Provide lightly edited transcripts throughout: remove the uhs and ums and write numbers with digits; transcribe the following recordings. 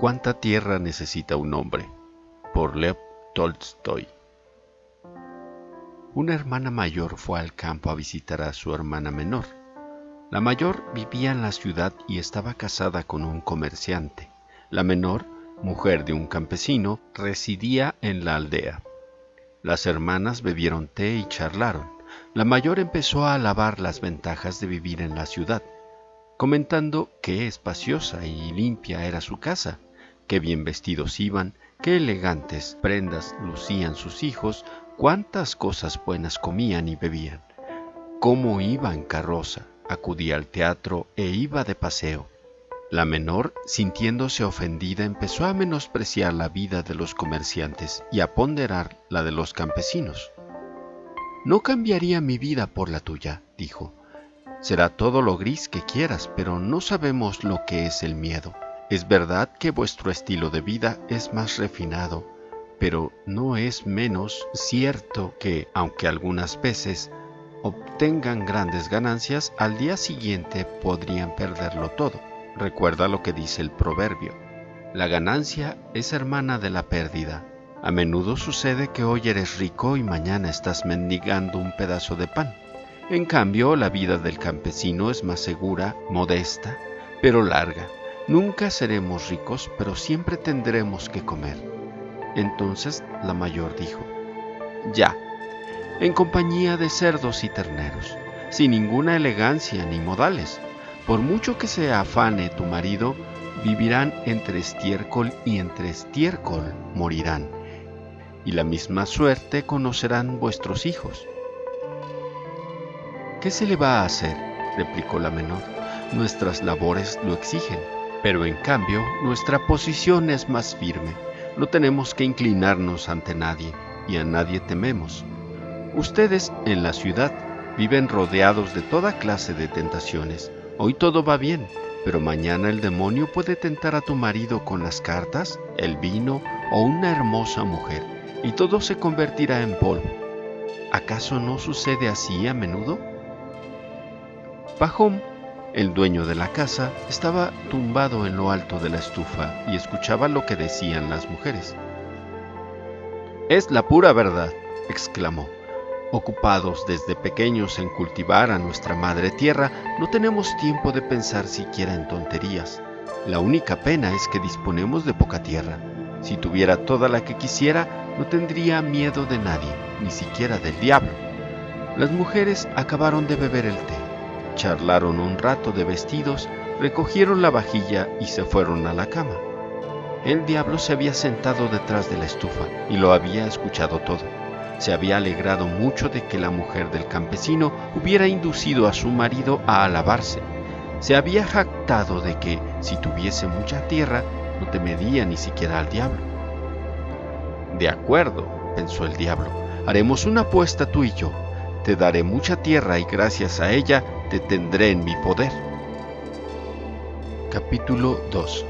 ¿Cuánta tierra necesita un hombre? Por Lev Tolstoy. Una hermana mayor fue al campo a visitar a su hermana menor. La mayor vivía en la ciudad y estaba casada con un comerciante. La menor, mujer de un campesino, residía en la aldea. Las hermanas bebieron té y charlaron. La mayor empezó a alabar las ventajas de vivir en la ciudad, comentando qué espaciosa y limpia era su casa, qué bien vestidos iban, qué elegantes prendas lucían sus hijos, cuántas cosas buenas comían y bebían, cómo iba en carroza, acudía al teatro e iba de paseo. La menor, sintiéndose ofendida, empezó a menospreciar la vida de los comerciantes y a ponderar la de los campesinos. «No cambiaría mi vida por la tuya», dijo. «Será todo lo gris que quieras, pero no sabemos lo que es el miedo. Es verdad que vuestro estilo de vida es más refinado, pero no es menos cierto que, aunque algunas veces obtengan grandes ganancias, al día siguiente podrían perderlo todo. Recuerda lo que dice el proverbio: la ganancia es hermana de la pérdida. A menudo sucede que hoy eres rico y mañana estás mendigando un pedazo de pan. En cambio, la vida del campesino es más segura, modesta, pero larga. Nunca seremos ricos, pero siempre tendremos que comer». Entonces la mayor dijo: «Ya, en compañía de cerdos y terneros, sin ninguna elegancia ni modales. Por mucho que se afane tu marido, vivirán entre estiércol y entre estiércol morirán, y la misma suerte conocerán vuestros hijos». «¿Qué se le va a hacer?», replicó la menor. «Nuestras labores lo exigen, pero en cambio nuestra posición es más firme. No tenemos que inclinarnos ante nadie, y a nadie tememos. Ustedes en la ciudad viven rodeados de toda clase de tentaciones. Hoy todo va bien, pero mañana el demonio puede tentar a tu marido con las cartas, el vino o una hermosa mujer, y todo se convertirá en polvo. ¿Acaso no sucede así a menudo?». Pajom, el dueño de la casa, estaba tumbado en lo alto de la estufa y escuchaba lo que decían las mujeres. «Es la pura verdad», exclamó. «Ocupados desde pequeños en cultivar a nuestra madre tierra, no tenemos tiempo de pensar siquiera en tonterías. La única pena es que disponemos de poca tierra. Si tuviera toda la que quisiera, no tendría miedo de nadie, ni siquiera del diablo». Las mujeres acabaron de beber el té, charlaron un rato de vestidos, recogieron la vajilla y se fueron a la cama. El diablo se había sentado detrás de la estufa y lo había escuchado todo. Se había alegrado mucho de que la mujer del campesino hubiera inducido a su marido a alabarse. Se había jactado de que, si tuviese mucha tierra, no temería ni siquiera al diablo. «De acuerdo», pensó el diablo, «haremos una apuesta tú y yo. Te daré mucha tierra y gracias a ella te tendré en mi poder». Capítulo 2.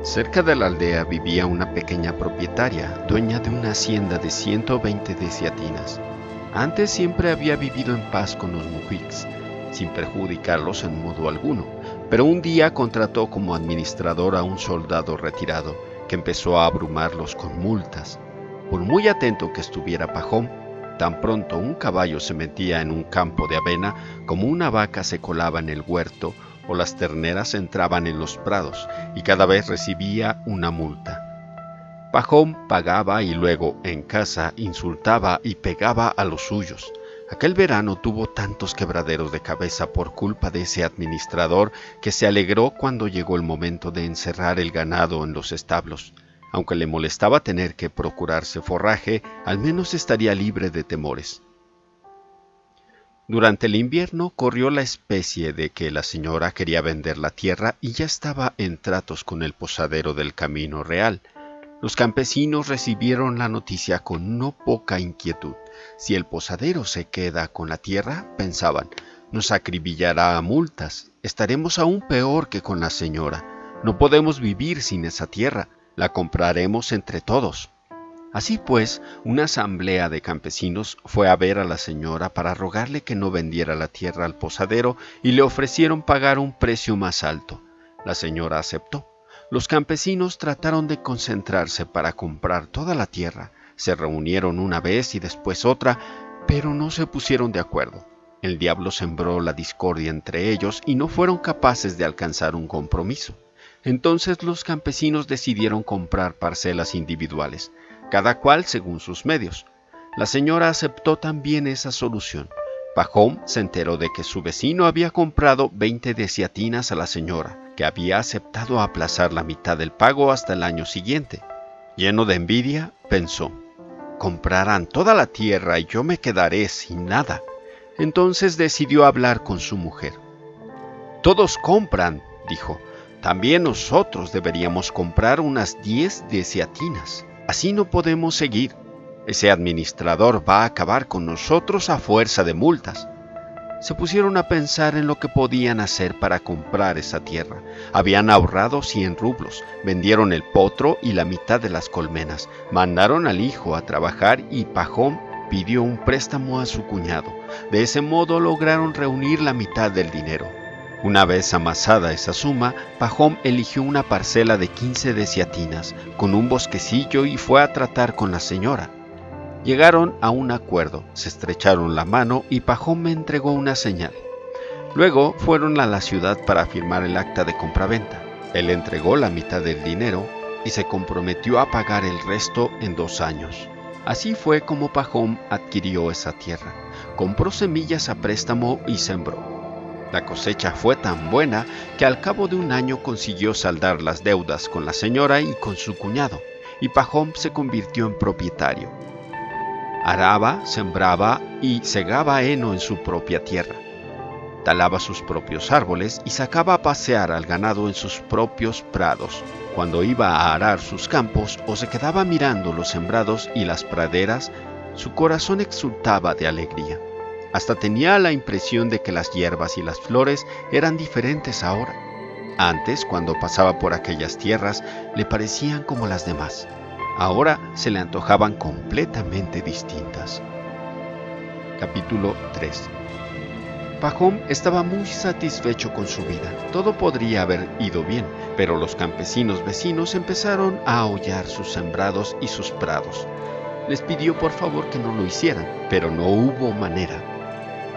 Cerca de la aldea vivía una pequeña propietaria, dueña de una hacienda de 120 desiatinas. Antes siempre había vivido en paz con los mujiks, sin perjudicarlos en modo alguno, pero un día contrató como administrador a un soldado retirado, que empezó a abrumarlos con multas. Por muy atento que estuviera Pajom, tan pronto un caballo se metía en un campo de avena como una vaca se colaba en el huerto o las terneras entraban en los prados, y cada vez recibía una multa. Pajom pagaba y luego, en casa, insultaba y pegaba a los suyos. Aquel verano tuvo tantos quebraderos de cabeza por culpa de ese administrador que se alegró cuando llegó el momento de encerrar el ganado en los establos. Aunque le molestaba tener que procurarse forraje, al menos estaría libre de temores. Durante el invierno corrió la especie de que la señora quería vender la tierra y ya estaba en tratos con el posadero del Camino Real. Los campesinos recibieron la noticia con no poca inquietud. Si el posadero se queda con la tierra, pensaban, nos acribillará a multas, estaremos aún peor que con la señora. No podemos vivir sin esa tierra, la compraremos entre todos. Así pues, una asamblea de campesinos fue a ver a la señora para rogarle que no vendiera la tierra al posadero y le ofrecieron pagar un precio más alto. La señora aceptó. Los campesinos trataron de concentrarse para comprar toda la tierra. Se reunieron una vez y después otra, pero no se pusieron de acuerdo. El diablo sembró la discordia entre ellos y no fueron capaces de alcanzar un compromiso. Entonces los campesinos decidieron comprar parcelas individuales, cada cual según sus medios. La señora aceptó también esa solución. Pahom se enteró de que su vecino había comprado 20 desiatinas a la señora, que había aceptado aplazar la mitad del pago hasta el año siguiente. Lleno de envidia, pensó: comprarán toda la tierra y yo me quedaré sin nada. Entonces decidió hablar con su mujer. Todos compran, dijo. También nosotros deberíamos comprar unas 10 desiatinas. Así no podemos seguir. Ese administrador va a acabar con nosotros a fuerza de multas. Se pusieron a pensar en lo que podían hacer para comprar esa tierra. Habían ahorrado 100 rublos, vendieron el potro y la mitad de las colmenas, mandaron al hijo a trabajar y Pahom pidió un préstamo a su cuñado. De ese modo lograron reunir la mitad del dinero. Una vez amasada esa suma, Pahom eligió una parcela de 15 desiatinas con un bosquecillo y fue a tratar con la señora. Llegaron a un acuerdo, se estrecharon la mano y Pahom me entregó una señal. Luego fueron a la ciudad para firmar el acta de compraventa. Él entregó la mitad del dinero y se comprometió a pagar el resto en 2 años. Así fue como Pahom adquirió esa tierra. Compró semillas a préstamo y sembró. La cosecha fue tan buena que al cabo de 1 año consiguió saldar las deudas con la señora y con su cuñado, y Pahom se convirtió en propietario. Araba, sembraba y segaba heno en su propia tierra. Talaba sus propios árboles y sacaba a pasear al ganado en sus propios prados. Cuando iba a arar sus campos o se quedaba mirando los sembrados y las praderas, su corazón exultaba de alegría. Hasta tenía la impresión de que las hierbas y las flores eran diferentes ahora. Antes, cuando pasaba por aquellas tierras, le parecían como las demás. Ahora se le antojaban completamente distintas. Capítulo 3. Pahom estaba muy satisfecho con su vida. Todo podría haber ido bien, pero los campesinos vecinos empezaron a aullar sus sembrados y sus prados. Les pidió por favor que no lo hicieran, pero no hubo manera.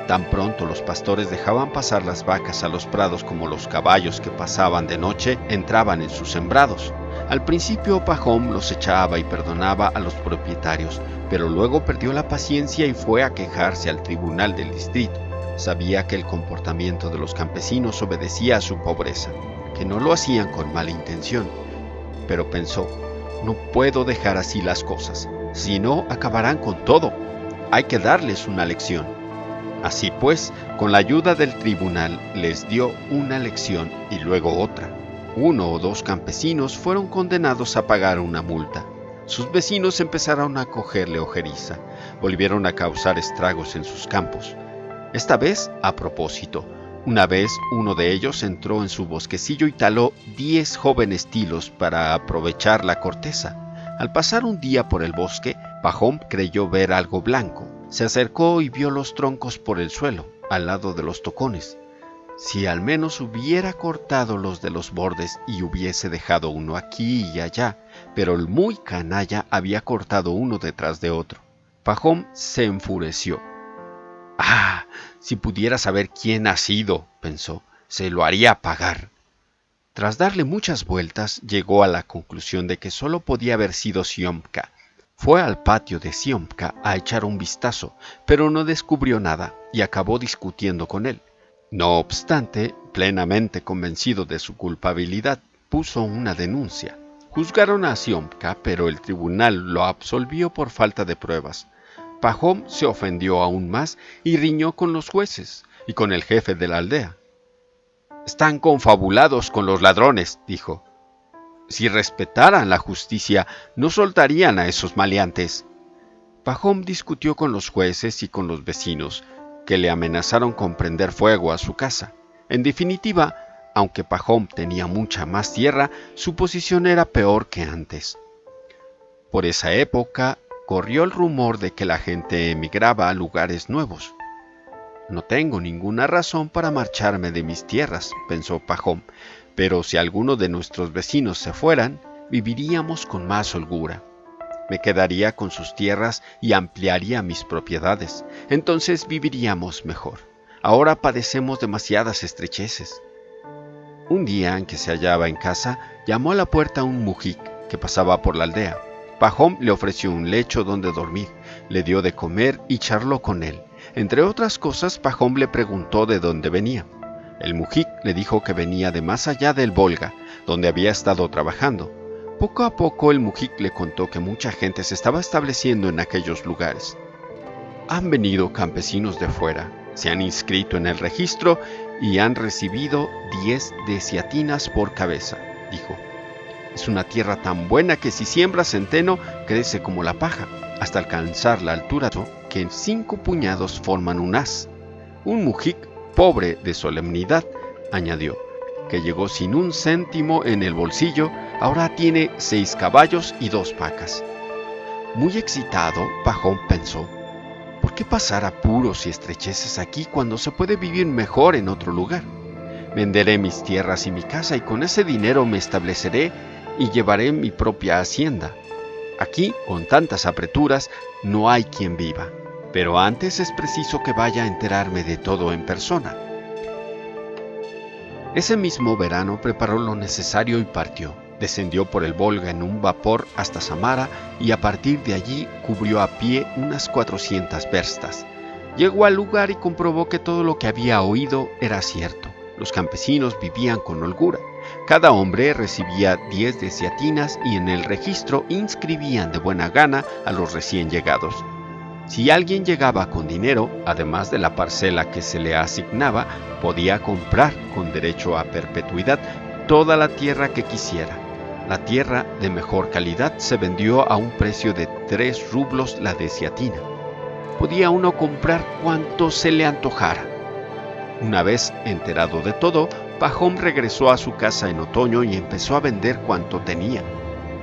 Tan pronto los pastores dejaban pasar las vacas a los prados como los caballos que pasaban de noche entraban en sus sembrados. Al principio Pahom los echaba y perdonaba a los propietarios, pero luego perdió la paciencia y fue a quejarse al tribunal del distrito. Sabía que el comportamiento de los campesinos obedecía a su pobreza, que no lo hacían con mala intención, pero pensó: no puedo dejar así las cosas, si no acabarán con todo. Hay que darles una lección. Así pues, con la ayuda del tribunal les dio una lección y luego otra. 1 o 2 campesinos fueron condenados a pagar una multa. Sus vecinos empezaron a cogerle ojeriza, volvieron a causar estragos en sus campos. Esta vez, a propósito, una vez uno de ellos entró en su bosquecillo y taló 10 jóvenes tilos para aprovechar la corteza. Al pasar un día por el bosque, Pahom creyó ver algo blanco. Se acercó y vio los troncos por el suelo, al lado de los tocones. Si al menos hubiera cortado los de los bordes y hubiese dejado uno aquí y allá, pero el muy canalla había cortado uno detrás de otro. Pahom se enfureció. «¡Ah! Si pudiera saber quién ha sido», pensó, «se lo haría pagar». Tras darle muchas vueltas, llegó a la conclusión de que solo podía haber sido Siomka. Fue al patio de Siomka a echar un vistazo, pero no descubrió nada y acabó discutiendo con él. No obstante, plenamente convencido de su culpabilidad, puso una denuncia. Juzgaron a Siomka, pero el tribunal lo absolvió por falta de pruebas. Pahom se ofendió aún más y riñó con los jueces y con el jefe de la aldea. «Están confabulados con los ladrones», dijo. «Si respetaran la justicia, no soltarían a esos maleantes». Pahom discutió con los jueces y con los vecinos, que le amenazaron con prender fuego a su casa. En definitiva, aunque Pahom tenía mucha más tierra, su posición era peor que antes. Por esa época, corrió el rumor de que la gente emigraba a lugares nuevos. «No tengo ninguna razón para marcharme de mis tierras», pensó Pahom, pero si alguno de nuestros vecinos se fueran, viviríamos con más holgura. Me quedaría con sus tierras y ampliaría mis propiedades. Entonces viviríamos mejor. Ahora padecemos demasiadas estrecheces. Un día en que se hallaba en casa, llamó a la puerta a un mujik que pasaba por la aldea. Pahom le ofreció un lecho donde dormir, le dio de comer y charló con él. Entre otras cosas, Pahom le preguntó de dónde venía. El mujik le dijo que venía de más allá del Volga, donde había estado trabajando. Poco a poco el mujik le contó que mucha gente se estaba estableciendo en aquellos lugares. Han venido campesinos de fuera, se han inscrito en el registro y han recibido 10 desiatinas por cabeza, dijo. Es una tierra tan buena que si siembras centeno crece como la paja, hasta alcanzar la altura que en 5 puñados forman un haz. Un mujik pobre de solemnidad, añadió, que llegó sin un céntimo en el bolsillo, ahora tiene 6 caballos y 2 vacas. Muy excitado, Pahom pensó, ¿por qué pasar apuros y estrecheces aquí cuando se puede vivir mejor en otro lugar? Venderé mis tierras y mi casa y con ese dinero me estableceré y llevaré mi propia hacienda. Aquí, con tantas apreturas, no hay quien viva, pero antes es preciso que vaya a enterarme de todo en persona. Ese mismo verano preparó lo necesario y partió. Descendió por el Volga en un vapor hasta Samara y a partir de allí cubrió a pie unas 400 verstas. Llegó al lugar y comprobó que todo lo que había oído era cierto. Los campesinos vivían con holgura. Cada hombre recibía 10 desiatinas y en el registro inscribían de buena gana a los recién llegados. Si alguien llegaba con dinero, además de la parcela que se le asignaba, podía comprar con derecho a perpetuidad toda la tierra que quisiera. La tierra de mejor calidad se vendió a un precio de 3 rublos la desiatina. Podía uno comprar cuanto se le antojara. Una vez enterado de todo, Pahom regresó a su casa en otoño y empezó a vender cuanto tenía.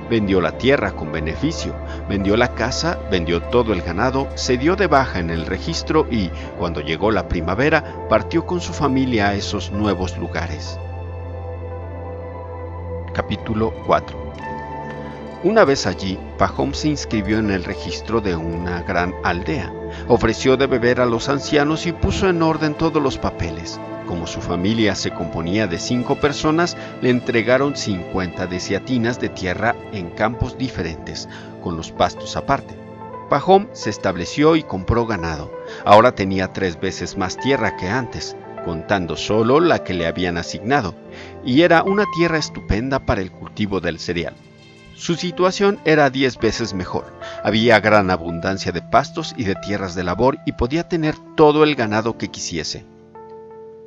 Vendió la tierra con beneficio, vendió la casa, vendió todo el ganado, se dio de baja en el registro y, cuando llegó la primavera, partió con su familia a esos nuevos lugares. Capítulo 4. Una vez allí, Pahom se inscribió en el registro de una gran aldea, ofreció de beber a los ancianos y puso en orden todos los papeles. Como su familia se componía de 5 personas, le entregaron 50 desiatinas de tierra en campos diferentes, con los pastos aparte. Pahom se estableció y compró ganado. Ahora tenía 3 veces más tierra que antes, contando solo la que le habían asignado, y era una tierra estupenda para el cultivo del cereal. Su situación era 10 veces mejor. Había gran abundancia de pastos y de tierras de labor y podía tener todo el ganado que quisiese.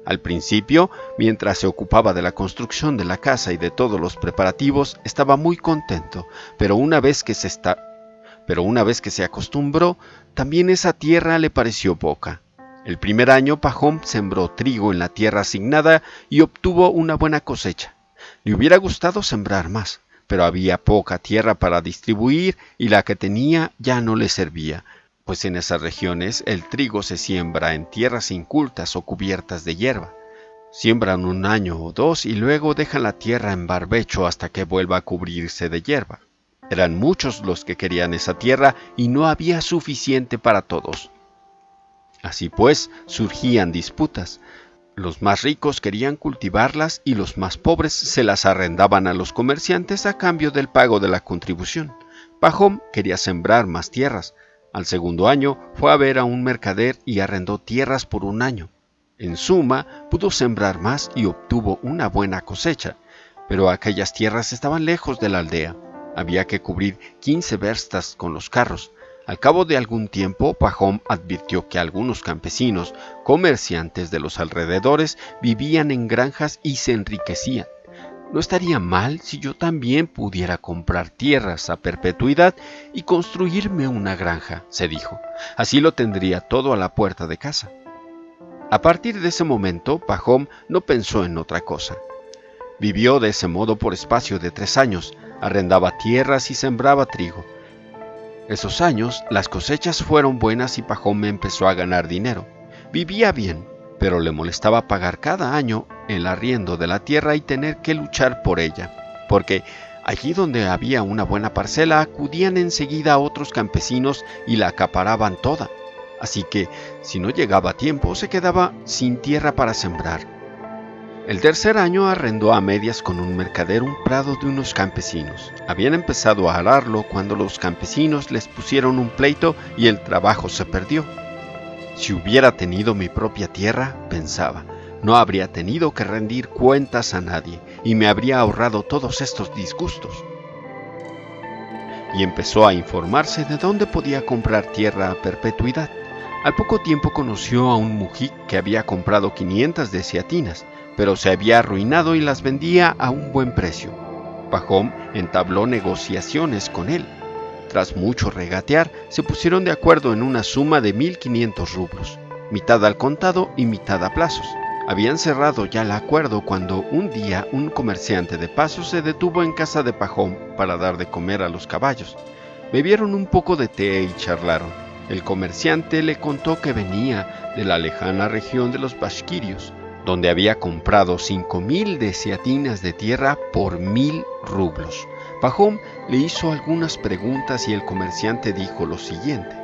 Al principio, mientras se ocupaba de la construcción de la casa y de todos los preparativos, estaba muy contento, pero una vez que se acostumbró, también esa tierra le pareció poca. El primer año Pahom sembró trigo en la tierra asignada y obtuvo una buena cosecha. Le hubiera gustado sembrar más, pero había poca tierra para distribuir y la que tenía ya no le servía, pues en esas regiones el trigo se siembra en tierras incultas o cubiertas de hierba. Siembran 1 año o 2 y luego dejan la tierra en barbecho hasta que vuelva a cubrirse de hierba. Eran muchos los que querían esa tierra y no había suficiente para todos. Así pues, surgían disputas. Los más ricos querían cultivarlas y los más pobres se las arrendaban a los comerciantes a cambio del pago de la contribución. Pahom quería sembrar más tierras. Al segundo año fue a ver a un mercader y arrendó tierras por 1 año. En suma, pudo sembrar más y obtuvo una buena cosecha, pero aquellas tierras estaban lejos de la aldea. Había que cubrir 15 verstas con los carros. Al cabo de algún tiempo, Pahom advirtió que algunos campesinos, comerciantes de los alrededores, vivían en granjas y se enriquecían. No estaría mal si yo también pudiera comprar tierras a perpetuidad y construirme una granja, se dijo. Así lo tendría todo a la puerta de casa. A partir de ese momento, Pahom no pensó en otra cosa. Vivió de ese modo por espacio de 3 años, arrendaba tierras y sembraba trigo. Esos años, las cosechas fueron buenas y Pahom empezó a ganar dinero. Vivía bien. pero le molestaba pagar cada año el arriendo de la tierra y tener que luchar por ella, porque allí donde había una buena parcela acudían enseguida otros campesinos y la acaparaban toda. Así que, si no llegaba a tiempo, se quedaba sin tierra para sembrar. El tercer año arrendó a medias con un mercader un prado de unos campesinos. Habían empezado a ararlo cuando los campesinos les pusieron un pleito y el trabajo se perdió. Si hubiera tenido mi propia tierra, pensaba, no habría tenido que rendir cuentas a nadie y me habría ahorrado todos estos disgustos. Y empezó a informarse de dónde podía comprar tierra a perpetuidad. Al poco tiempo conoció a un mujic que había comprado 500 desiatinas, pero se había arruinado y las vendía a un buen precio. Pajom entabló negociaciones con él. Tras mucho regatear, se pusieron de acuerdo en una suma de 1.500 rublos, mitad al contado y mitad a plazos. Habían cerrado ya el acuerdo cuando un día un comerciante de paso se detuvo en casa de Pajom para dar de comer a los caballos. Bebieron un poco de té y charlaron. El comerciante le contó que venía de la lejana región de los Bashkirios, donde había comprado 5.000 desiatinas de tierra por 1.000 rublos. Pajom le hizo algunas preguntas y el comerciante dijo lo siguiente: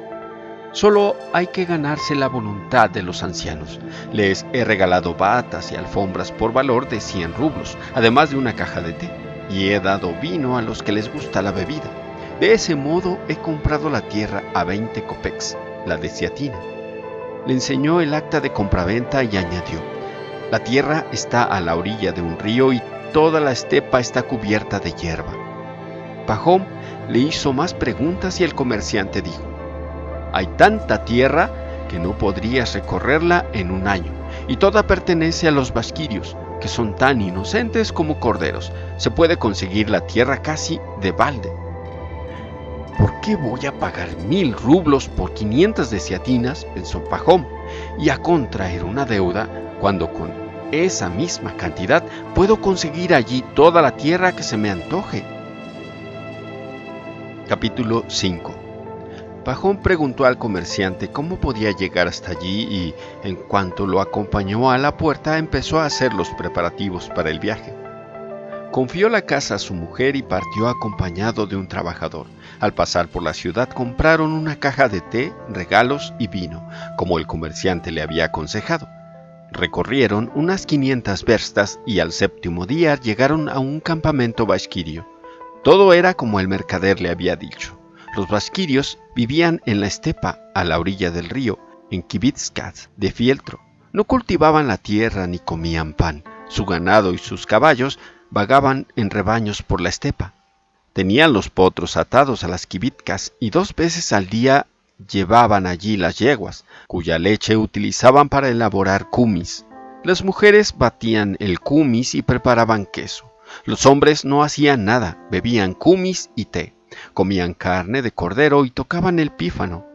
solo hay que ganarse la voluntad de los ancianos. Les he regalado batas y alfombras por valor de 100 rublos, además de una caja de té, y he dado vino a los que les gusta la bebida. De ese modo he comprado la tierra a 20 kopecks, la desiatina. Le enseñó el acta de compraventa y añadió: la tierra está a la orilla de un río y toda la estepa está cubierta de hierba. Pajom le hizo más preguntas y el comerciante dijo: hay tanta tierra que no podrías recorrerla en un año, y toda pertenece a los bashkirios, que son tan inocentes como corderos. Se puede conseguir la tierra casi de balde. ¿Por qué voy a pagar 1.000 rublos por 500 desiatinas?, pensó Pajom, y a contraer una deuda cuando con esa misma cantidad puedo conseguir allí toda la tierra que se me antoje. Capítulo 5. Pajom preguntó al comerciante cómo podía llegar hasta allí y, en cuanto lo acompañó a la puerta, empezó a hacer los preparativos para el viaje. Confió la casa a su mujer y partió acompañado de un trabajador. Al pasar por la ciudad compraron una caja de té, regalos y vino, como el comerciante le había aconsejado. Recorrieron unas 500 verstas y al séptimo día llegaron a un campamento bashkirio. Todo era como el mercader le había dicho. Los bashkirios vivían en la estepa, a la orilla del río, en Kibitskaz de fieltro. No cultivaban la tierra ni comían pan. Su ganado y sus caballos vagaban en rebaños por la estepa. Tenían los potros atados a las kibitkas y 2 veces al día llevaban allí las yeguas, cuya leche utilizaban para elaborar kumis. Las mujeres batían el kumis y preparaban queso. Los hombres no hacían nada, bebían kumis y té, comían carne de cordero y tocaban el pífano.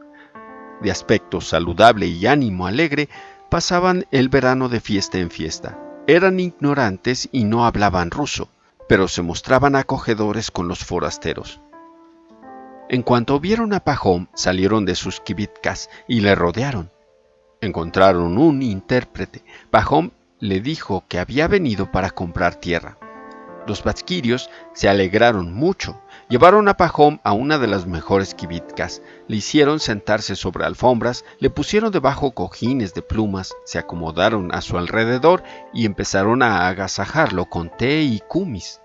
De aspecto saludable y ánimo alegre, pasaban el verano de fiesta en fiesta. Eran ignorantes y no hablaban ruso, pero se mostraban acogedores con los forasteros. En cuanto vieron a Pajom, salieron de sus kibitkas y le rodearon. Encontraron un intérprete. Pajom le dijo que había venido para comprar tierra. Los bashkirios se alegraron mucho. Llevaron a Pajom a una de las mejores kibitkas, le hicieron sentarse sobre alfombras, le pusieron debajo cojines de plumas, se acomodaron a su alrededor y empezaron a agasajarlo con té y kumis.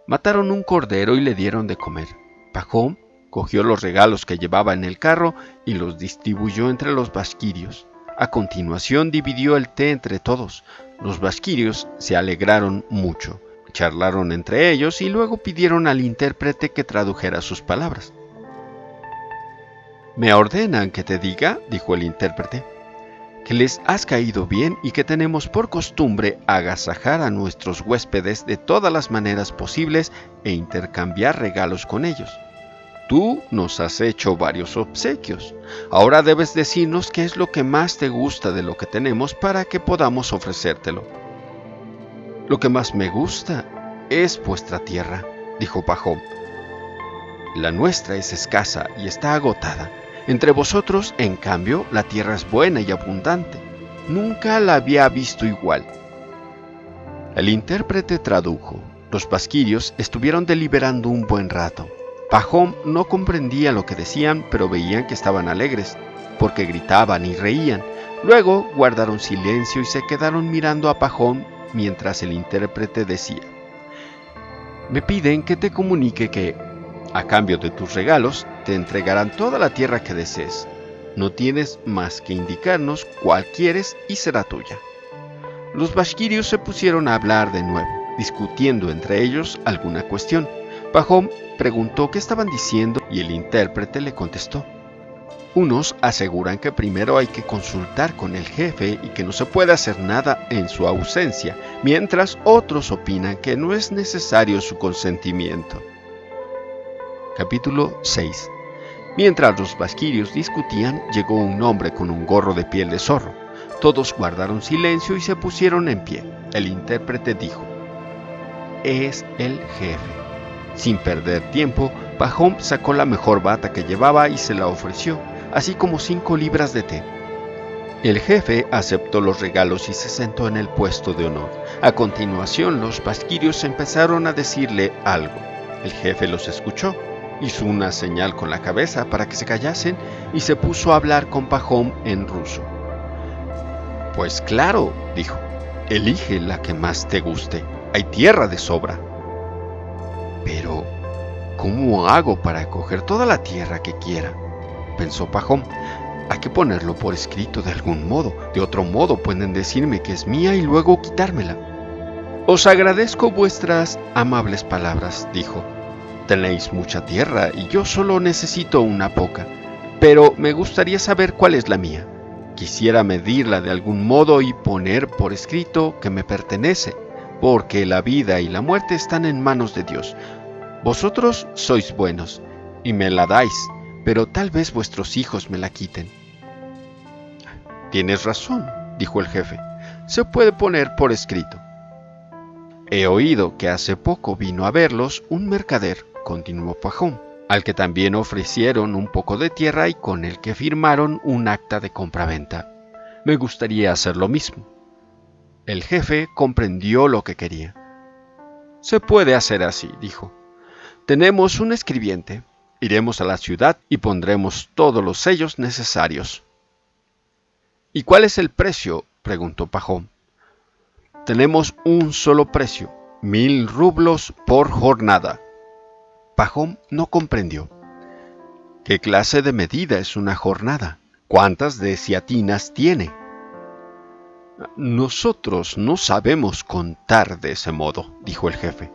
Mataron un cordero y le dieron de comer. Pajom cogió los regalos que llevaba en el carro y los distribuyó entre los bashkirios. A continuación dividió el té entre todos. Los bashkirios se alegraron mucho. Charlaron entre ellos y luego pidieron al intérprete que tradujera sus palabras. «¿Me ordenan que te diga?», dijo el intérprete, «que les has caído bien y que tenemos por costumbre agasajar a nuestros huéspedes de todas las maneras posibles e intercambiar regalos con ellos. Tú nos has hecho varios obsequios. Ahora debes decirnos qué es lo que más te gusta de lo que tenemos para que podamos ofrecértelo». «Lo que más me gusta es vuestra tierra», dijo Pajom. «La nuestra es escasa y está agotada. Entre vosotros, en cambio, la tierra es buena y abundante. Nunca la había visto igual. El intérprete tradujo. Los vasquirios estuvieron deliberando un buen rato. Pajón no comprendía lo que decían, pero veían que estaban alegres, porque gritaban y reían. Luego guardaron silencio y se quedaron mirando a Pajón mientras el intérprete decía: me piden que te comunique que, a cambio de tus regalos, te entregarán toda la tierra que desees. No tienes más que indicarnos cuál quieres y será tuya. Los vasquirios se pusieron a hablar de nuevo, discutiendo entre ellos alguna cuestión. Pajón preguntó qué estaban diciendo y el intérprete le contestó. Unos aseguran que primero hay que consultar con el jefe y que no se puede hacer nada en su ausencia, mientras otros opinan que no es necesario su consentimiento. Capítulo 6. Mientras los vasquirios discutían, llegó un hombre con un gorro de piel de zorro. Todos guardaron silencio y se pusieron en pie. El intérprete dijo: es el jefe. Sin perder tiempo, Pajón sacó la mejor bata que llevaba y se la ofreció, así como 5 libras de té. El jefe aceptó los regalos y se sentó en el puesto de honor. A continuación, los vasquirios empezaron a decirle algo. El jefe los escuchó, hizo una señal con la cabeza para que se callasen y se puso a hablar con Pajón en ruso. Pues claro, dijo, elige la que más te guste. Hay tierra de sobra. Pero, ¿cómo hago para coger toda la tierra que quiera?, pensó Pajón. Hay que ponerlo por escrito de algún modo. De otro modo pueden decirme que es mía y luego quitármela. Os agradezco vuestras amables palabras, dijo. Tenéis mucha tierra y yo solo necesito una poca, pero me gustaría saber cuál es la mía. Quisiera medirla de algún modo y poner por escrito que me pertenece, porque la vida y la muerte están en manos de Dios. Vosotros sois buenos y me la dais, pero tal vez vuestros hijos me la quiten. Tienes razón, dijo el jefe. Se puede poner por escrito. He oído que hace poco vino a verlos un mercader, continuó Pajón, al que también ofrecieron un poco de tierra y con el que firmaron un acta de compraventa. Me gustaría hacer lo mismo. El jefe comprendió lo que quería. Se puede hacer así, dijo. Tenemos un escribiente. Iremos a la ciudad y pondremos todos los sellos necesarios. ¿Y cuál es el precio?, preguntó Pajón. Tenemos un solo precio, 1000 rublos por jornada. Pajón no comprendió. ¿Qué clase de medida es una jornada? ¿Cuántas desiatinas tiene? Nosotros no sabemos contar de ese modo, dijo el jefe.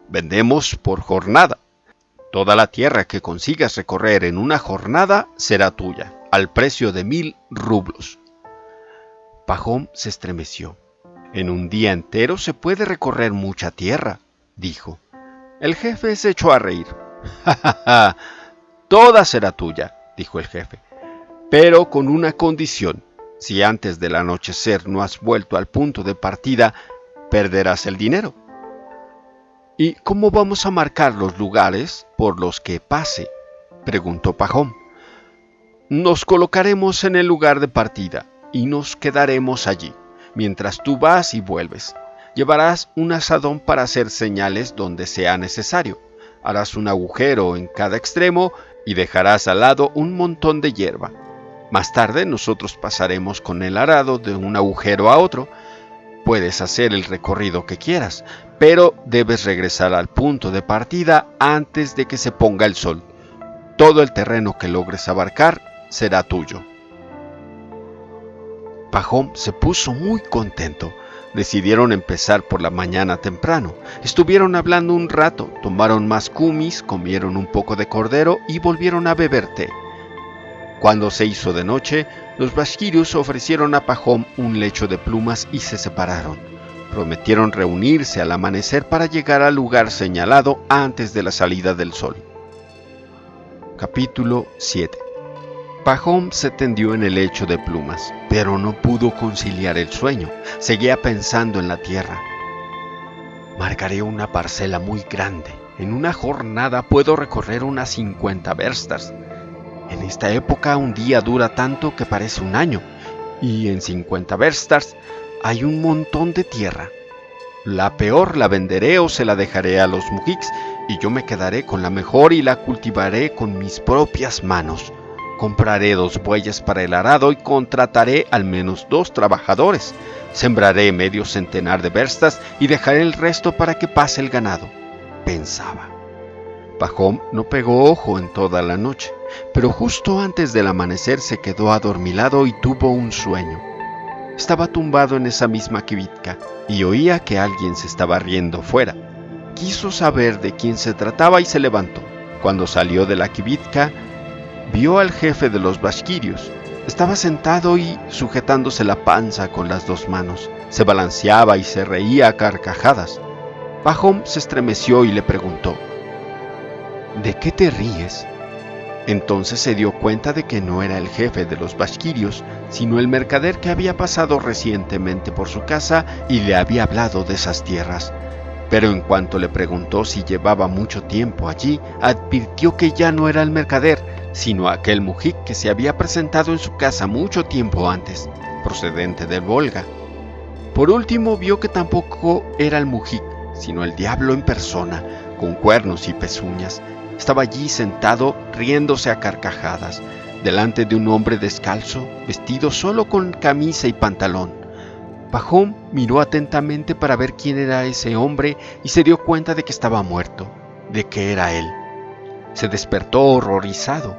Vendemos por jornada. Toda la tierra que consigas recorrer en una jornada será tuya, al precio de 1000 rublos. Pajón se estremeció. En un día entero se puede recorrer mucha tierra, dijo. El jefe se echó a reír. ¡Ja, ja, ja! Toda será tuya, dijo el jefe, pero con una condición. Si antes del anochecer no has vuelto al punto de partida, perderás el dinero. ¿Y cómo vamos a marcar los lugares por los que pase?, preguntó Pajón. Nos colocaremos en el lugar de partida y nos quedaremos allí, mientras tú vas y vuelves. Llevarás un asadón para hacer señales donde sea necesario. Harás un agujero en cada extremo y dejarás al lado un montón de hierba. Más tarde nosotros pasaremos con el arado de un agujero a otro. Puedes hacer el recorrido que quieras, pero debes regresar al punto de partida antes de que se ponga el sol. Todo el terreno que logres abarcar será tuyo. Pajón se puso muy contento. Decidieron empezar por la mañana temprano. Estuvieron hablando un rato, tomaron más kumis, comieron un poco de cordero y volvieron a beber té. Cuando se hizo de noche, los vasquirios ofrecieron a Pajón un lecho de plumas y se separaron. Prometieron reunirse al amanecer para llegar al lugar señalado antes de la salida del sol. Capítulo 7. Pajón se tendió en el lecho de plumas, pero no pudo conciliar el sueño. Seguía pensando en la tierra. Marcaré una parcela muy grande. En una jornada puedo recorrer unas 50 verstas. En esta época un día dura tanto que parece un año, y en 50 verstas hay un montón de tierra. La peor la venderé o se la dejaré a los mujiks, y yo me quedaré con la mejor y la cultivaré con mis propias manos. Compraré 2 bueyes para el arado y contrataré al menos 2 trabajadores. Sembraré medio centenar de verstas y dejaré el resto para que pase el ganado, pensaba. Pajom no pegó ojo en toda la noche, pero justo antes del amanecer se quedó adormilado y tuvo un sueño. Estaba tumbado en esa misma kibitka y oía que alguien se estaba riendo fuera. Quiso saber de quién se trataba y se levantó. Cuando salió de la kibitka, vio al jefe de los bashkirios. Estaba sentado y sujetándose la panza con las 2 manos. Se balanceaba y se reía a carcajadas. Pajom se estremeció y le preguntó: ¿de qué te ríes? Entonces se dio cuenta de que no era el jefe de los bashkirios, sino el mercader que había pasado recientemente por su casa y le había hablado de esas tierras. Pero en cuanto le preguntó si llevaba mucho tiempo allí, advirtió que ya no era el mercader, sino aquel mujik que se había presentado en su casa mucho tiempo antes, procedente del Volga. Por último vio que tampoco era el mujik, sino el diablo en persona, con cuernos y pezuñas. Estaba allí sentado, riéndose a carcajadas, delante de un hombre descalzo, vestido solo con camisa y pantalón. Pajom miró atentamente para ver quién era ese hombre y se dio cuenta de que estaba muerto, de que era él. Se despertó horrorizado.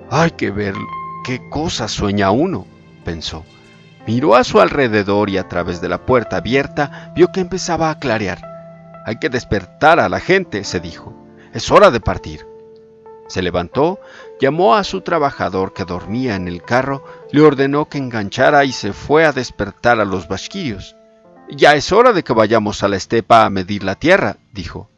«Hay que ver qué cosas sueña uno», pensó. Miró a su alrededor y a través de la puerta abierta vio que empezaba a clarear. «Hay que despertar a la gente», se dijo. «Es hora de partir». Se levantó, llamó a su trabajador que dormía en el carro, le ordenó que enganchara y se fue a despertar a los bashkirios. «Ya es hora de que vayamos a la estepa a medir la tierra», dijo.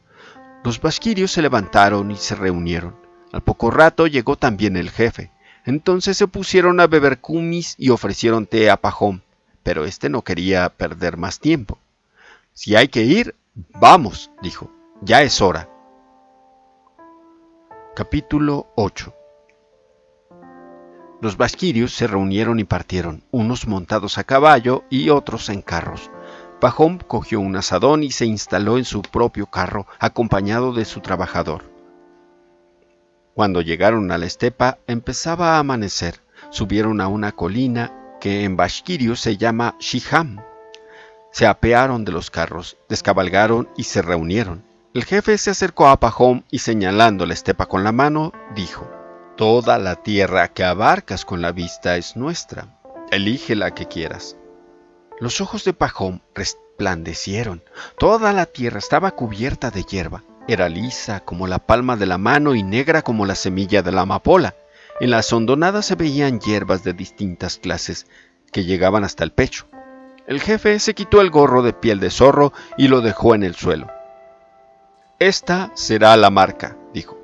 Los bashkirios se levantaron y se reunieron. Al poco rato llegó también el jefe. Entonces se pusieron a beber kumis y ofrecieron té a Pajom, pero este no quería perder más tiempo. «Si hay que ir, vamos», dijo. «Ya es hora». Capítulo 8. Los bashkirios se reunieron y partieron, unos montados a caballo y otros en carros. Pajom cogió un azadón y se instaló en su propio carro, acompañado de su trabajador. Cuando llegaron a la estepa, empezaba a amanecer. Subieron a una colina que en bashkirio se llama Shiham. Se apearon de los carros, descabalgaron y se reunieron. El jefe se acercó a Pajom y señalando la estepa con la mano, dijo: «Toda la tierra que abarcas con la vista es nuestra. Elige la que quieras». Los ojos de Pajom resplandecieron. Toda la tierra estaba cubierta de hierba. Era lisa como la palma de la mano y negra como la semilla de la amapola. En las hondonadas se veían hierbas de distintas clases que llegaban hasta el pecho. El jefe se quitó el gorro de piel de zorro y lo dejó en el suelo. «Esta será la marca», dijo.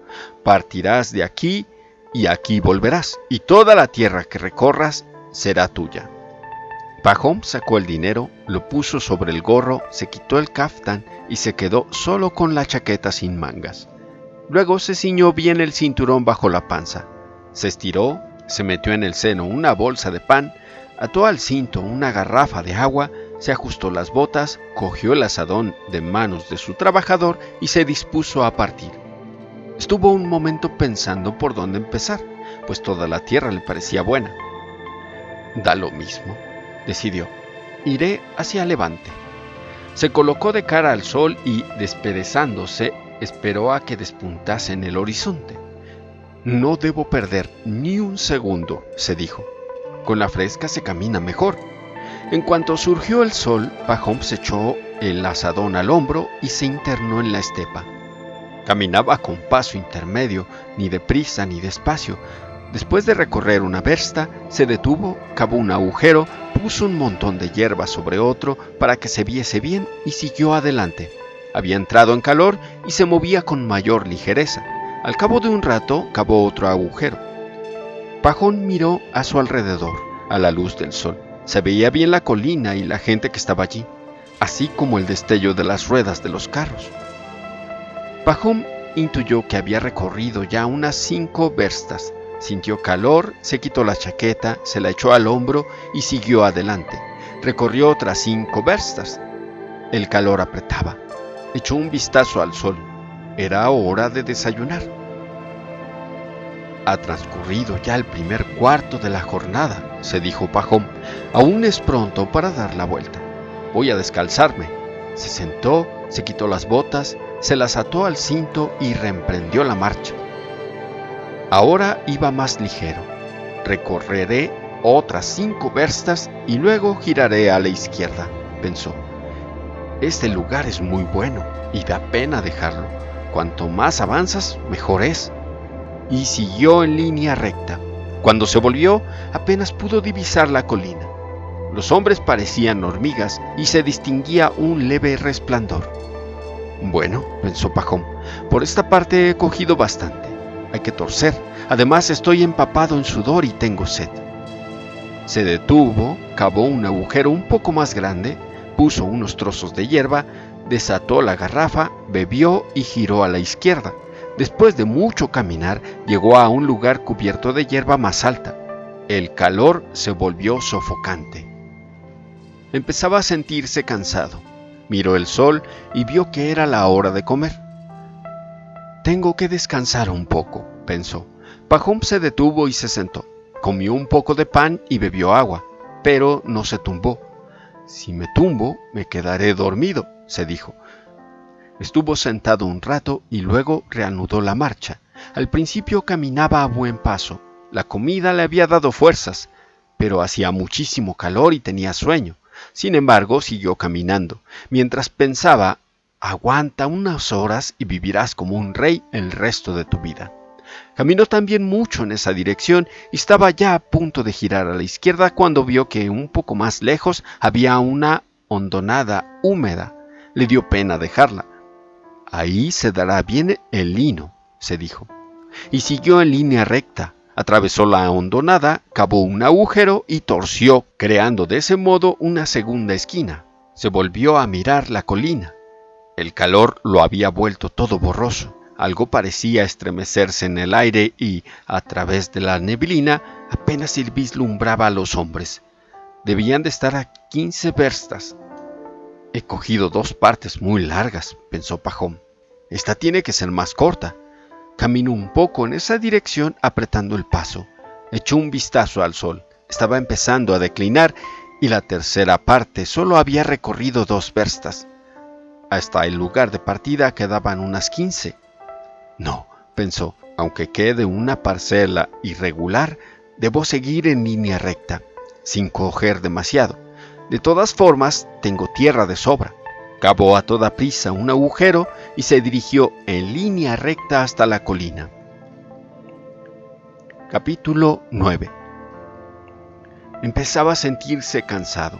«Partirás de aquí y aquí volverás, y toda la tierra que recorras será tuya». Pajom sacó el dinero, lo puso sobre el gorro, se quitó el kaftán y se quedó solo con la chaqueta sin mangas. Luego se ciñó bien el cinturón bajo la panza. Se estiró, se metió en el seno una bolsa de pan, ató al cinto una garrafa de agua, se ajustó las botas, cogió el azadón de manos de su trabajador y se dispuso a partir. Estuvo un momento pensando por dónde empezar, pues toda la tierra le parecía buena. «Da lo mismo», decidió. «Iré hacia levante». Se colocó de cara al sol y, desperezándose, esperó a que despuntase en el horizonte. «No debo perder ni un segundo», se dijo. «Con la fresca se camina mejor». En cuanto surgió el sol, Pajom se echó el azadón al hombro y se internó en la estepa. Caminaba con paso intermedio, ni deprisa ni despacio. Después de recorrer una versta, se detuvo, cavó un agujero, puso un montón de hierba sobre otro para que se viese bien y siguió adelante. Había entrado en calor y se movía con mayor ligereza. Al cabo de un rato, cavó otro agujero. Pajom miró a su alrededor, a la luz del sol. Se veía bien la colina y la gente que estaba allí, así como el destello de las ruedas de los carros. Pajom intuyó que había recorrido ya unas 5 verstas. Sintió calor, se quitó la chaqueta, se la echó al hombro y siguió adelante. Recorrió otras 5 verstas. El calor apretaba. Echó un vistazo al sol. Era hora de desayunar. Ha transcurrido ya el primer cuarto de la jornada, se dijo Pajón. Aún es pronto para dar la vuelta. Voy a descalzarme. Se sentó, se quitó las botas, se las ató al cinto y reemprendió la marcha. Ahora iba más ligero. Recorreré otras 5 verstas y luego giraré a la izquierda, pensó. Este lugar es muy bueno y da pena dejarlo. Cuanto más avanzas, mejor es. Y siguió en línea recta. Cuando se volvió, apenas pudo divisar la colina. Los hombres parecían hormigas y se distinguía un leve resplandor. Bueno, pensó Pajón, por esta parte he cogido bastante. Hay que torcer. Además estoy empapado en sudor y tengo sed. Se detuvo, cavó un agujero un poco más grande, puso unos trozos de hierba, desató la garrafa, bebió y giró a la izquierda. Después de mucho caminar, llegó a un lugar cubierto de hierba más alta. El calor se volvió sofocante. Empezaba a sentirse cansado. Miró el sol y vio que era la hora de comer. Tengo que descansar un poco, pensó. Pajón se detuvo y se sentó. Comió un poco de pan y bebió agua, pero no se tumbó. Si me tumbo, me quedaré dormido, se dijo. Estuvo sentado un rato y luego reanudó la marcha. Al principio caminaba a buen paso. La comida le había dado fuerzas, pero hacía muchísimo calor y tenía sueño. Sin embargo, siguió caminando. Mientras pensaba, aguanta unas horas y vivirás como un rey el resto de tu vida. Caminó también mucho en esa dirección y estaba ya a punto de girar a la izquierda cuando vio que un poco más lejos había una hondonada húmeda. Le dio pena dejarla. Ahí se dará bien el lino, se dijo. Y siguió en línea recta. Atravesó la hondonada, cavó un agujero y torció, creando de ese modo una segunda esquina. Se volvió a mirar la colina. El calor lo había vuelto todo borroso. Algo parecía estremecerse en el aire y, a través de la neblina, apenas se vislumbraba a los hombres. Debían de estar a 15 verstas. He cogido 2 partes muy largas, pensó Pajón. Esta tiene que ser más corta. Caminó un poco en esa dirección apretando el paso. Echó un vistazo al sol. Estaba empezando a declinar y la tercera parte solo había recorrido 2 verstas. Hasta el lugar de partida quedaban unas 15. No, pensó, aunque quede una parcela irregular, debo seguir en línea recta, sin coger demasiado. De todas formas, tengo tierra de sobra. Cavó a toda prisa un agujero y se dirigió en línea recta hasta la colina. Capítulo 9. Empezaba a sentirse cansado.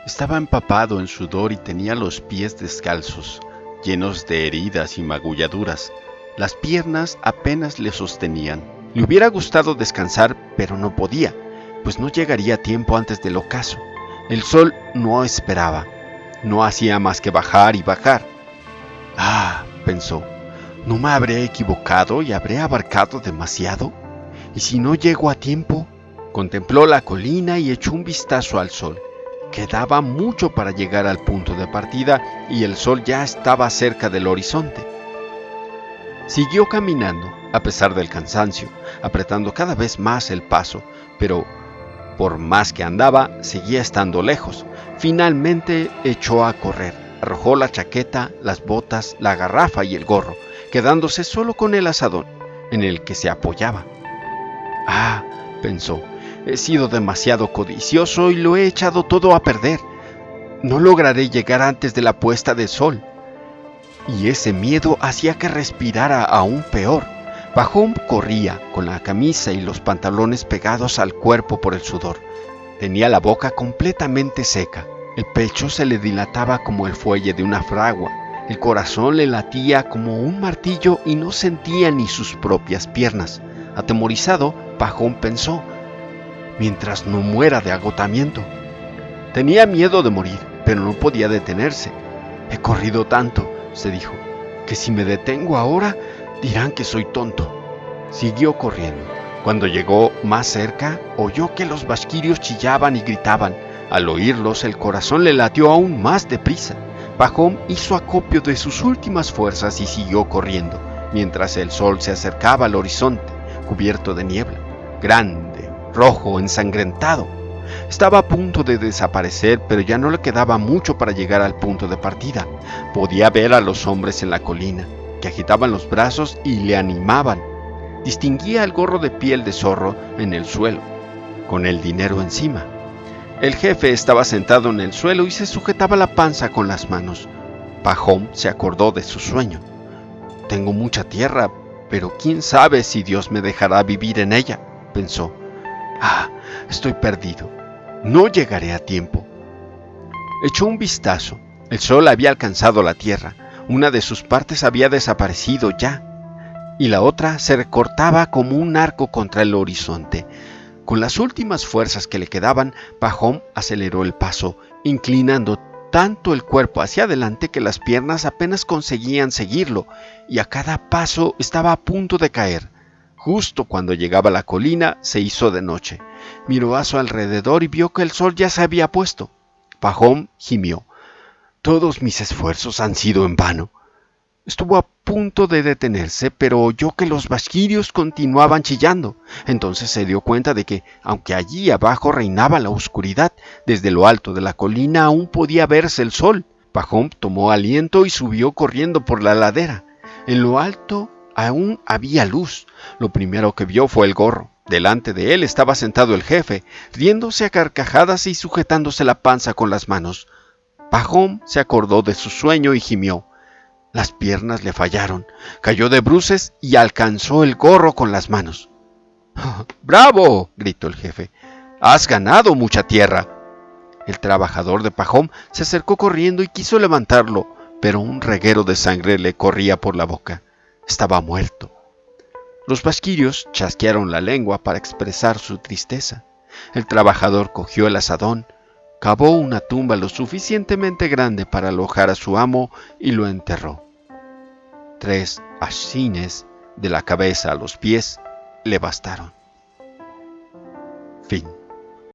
Estaba empapado en sudor y tenía los pies descalzos, llenos de heridas y magulladuras. Las piernas apenas le sostenían. Le hubiera gustado descansar, pero no podía, pues no llegaría tiempo antes del ocaso. El sol no esperaba. No hacía más que bajar y bajar. Ah, pensó, ¿no me habré equivocado y habré abarcado demasiado? ¿Y si no llego a tiempo? Contempló la colina y echó un vistazo al sol. Quedaba mucho para llegar al punto de partida y el sol ya estaba cerca del horizonte. Siguió caminando, a pesar del cansancio, apretando cada vez más el paso, pero por más que andaba, seguía estando lejos. Finalmente echó a correr, arrojó la chaqueta, las botas, la garrafa y el gorro, quedándose solo con el azadón, en el que se apoyaba. Ah, pensó, he sido demasiado codicioso y lo he echado todo a perder. No lograré llegar antes de la puesta de sol. Y ese miedo hacía que respirara aún peor. Pajón corría, con la camisa y los pantalones pegados al cuerpo por el sudor. Tenía la boca completamente seca. El pecho se le dilataba como el fuelle de una fragua. El corazón le latía como un martillo y no sentía ni sus propias piernas. Atemorizado, Pajón pensó, mientras no muera de agotamiento. Tenía miedo de morir, pero no podía detenerse. He corrido tanto, se dijo, que si me detengo ahora, dirán que soy tonto. Siguió corriendo. Cuando llegó más cerca, oyó que los basquirios chillaban y gritaban. Al oírlos, el corazón le latió aún más deprisa. Pajón hizo acopio de sus últimas fuerzas y siguió corriendo, mientras el sol se acercaba al horizonte, cubierto de niebla, grande, rojo, ensangrentado. Estaba a punto de desaparecer, pero ya no le quedaba mucho para llegar al punto de partida. Podía ver a los hombres en la colina, que agitaban los brazos y le animaban. Distinguía el gorro de piel de zorro en el suelo, con el dinero encima. El jefe estaba sentado en el suelo y se sujetaba la panza con las manos. Pajón se acordó de su sueño. Tengo mucha tierra, pero quién sabe si Dios me dejará vivir en ella, pensó. Estoy perdido. No llegaré a tiempo. Echó un vistazo. El sol había alcanzado la tierra. Una de sus partes había desaparecido ya, y la otra se recortaba como un arco contra el horizonte. Con las últimas fuerzas que le quedaban, Pajón aceleró el paso, inclinando tanto el cuerpo hacia adelante que las piernas apenas conseguían seguirlo, y a cada paso estaba a punto de caer. Justo cuando llegaba a la colina, se hizo de noche. Miró a su alrededor y vio que el sol ya se había puesto. Pajón gimió. Todos mis esfuerzos han sido en vano. Estuvo a punto de detenerse, pero oyó que los basquirios continuaban chillando. Entonces se dio cuenta de que, aunque allí abajo reinaba la oscuridad, desde lo alto de la colina aún podía verse el sol. Pajón tomó aliento y subió corriendo por la ladera. En lo alto aún había luz. Lo primero que vio fue el gorro. Delante de él estaba sentado el jefe, riéndose a carcajadas y sujetándose la panza con las manos. Pajón se acordó de su sueño y gimió. Las piernas le fallaron, cayó de bruces y alcanzó el gorro con las manos. ¡Bravo!, gritó el jefe. ¡Has ganado mucha tierra! El trabajador de Pajón se acercó corriendo y quiso levantarlo, pero un reguero de sangre le corría por la boca. Estaba muerto. Los basquirios chasquearon la lengua para expresar su tristeza. El trabajador cogió el azadón, cavó una tumba lo suficientemente grande para alojar a su amo y lo enterró. 3 ashines de la cabeza a los pies le bastaron.